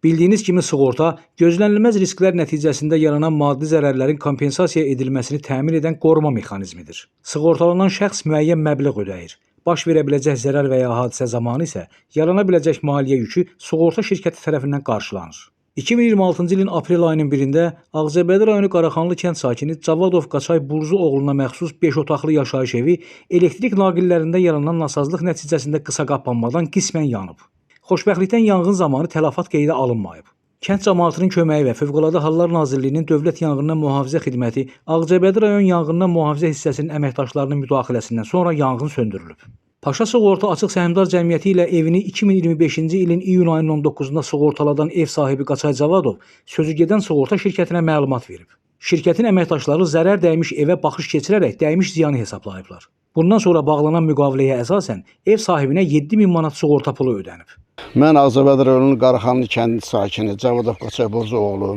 Bildiyiniz kimi sığorta, gözlənilməz risklər nəticəsində yaranan maddi zərərlərin kompensasiya edilməsini təmin edən qoruma mexanizmidir. Sığortalanan şəxs müəyyən məbləğ ödəyir. Baş verə biləcək zərər və ya hadisə zamanı isə yarana biləcək maliyyə yükü sığorta şirkəti tərəfindən qarşılanır. 2026-cı ilin aprel ayının 1-də Ağcabədi rayonu Qaraxanlı kənd sakini Cavadov Qaçay Burzu oğluna məxsus 5 otaqlı yaşayış evi elektrik naqillərində yaranan nasazlıq nəticəsində qısa qapanmadan qismən yanıb. Xoşbəxtlikdən yanğın zamanı tələfat qeydə alınmayıb. Kənd cəmaatının köməyi və Fövqəladə Hallar Nazirliyinin Dövlət Yanğından Mühafizə Xidməti Ağcabədi rayon yanğından mühafizə hissəsinin əməkdaşlarının müdaxiləsindən sonra yanğın söndürülüb. Paşa Sığorta Açıq Səhmdar Cəmiyyəti ilə evini 2025-ci ilin iyun ayının 19-da sığortaladan ev sahibi Qaçay Cavadov sözügedən sığorta şirkətinə məlumat verib. Şirkətin əməkdaşları zərər dəymiş evə baxış keçirərək dəymiş ziyanı hesablayıblar. Bundan sonra bağlanan müqaviləyə əsasən ev sahibinə 7000 manat sığorta pulu ödənib. Mən Ağcabədi rayonunun Qaraxanlı kəndi sakini Cavadov Qaçay Burzu oğlu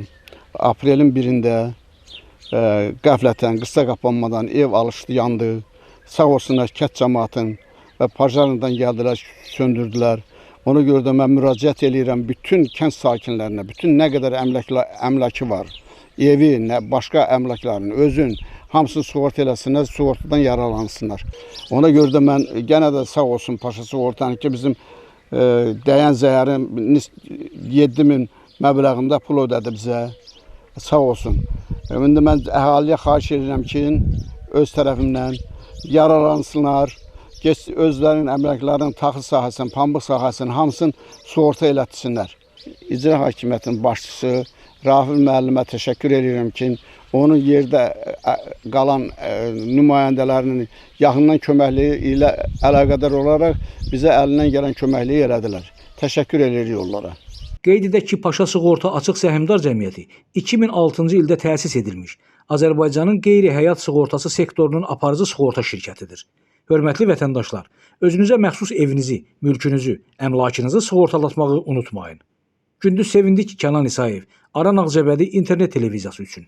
aprelin 1-də qəflətən, qısa qapanmadan ev alışdı, yandı. Sağ olsunlar kənd cəmaatın və pajarından gəldilər, söndürdülər. Ona görə də mən müraciət edirəm bütün kənd sakinlərinə, bütün nə qədər əmlaki var, evi, başqa əmlaklarını, özün, hamısını sığorta eləsinlər, sığortadan yararlansınlar. Ona görə də mən yenə də sağ olsun Paşa Sığortanın ki, bizim dəyən zəyərin 7000 məbləğində pul ödədi bizə, sağ olsun. İndi mən əhaliyə xahiş edirəm ki, öz tərəfimdən yararlansınlar, özlərinin əmlaklarının taxıl sahəsinin, pambıq sahəsinin hamısını sığorta elətsinlər. İcra Hakimiyyətinin başçısı Rafil müəllimə təşəkkür edirəm ki, onun yerdə qalan nümayəndələrinin yaxından köməkliyi ilə əlaqədar olaraq bizə əlindən gələn köməkliyi elədilər. Təşəkkür edirik onlara. Qeyd edək ki, Paşa Sığorta Açıq Səhmdar Cəmiyyəti 2006-cı ildə təsis edilmiş Azərbaycanın qeyri-həyat sığortası sektorunun aparıcı sığorta şirkətidir. Hörmətli vətəndaşlar, özünüzə məxsus evinizi, mülkünüzü, əmlakınızı sığortalatmağı unutmayın. Gündüz Sevindik Kənan İsayev, Aran Ağcabədi internet televiziyası üçün.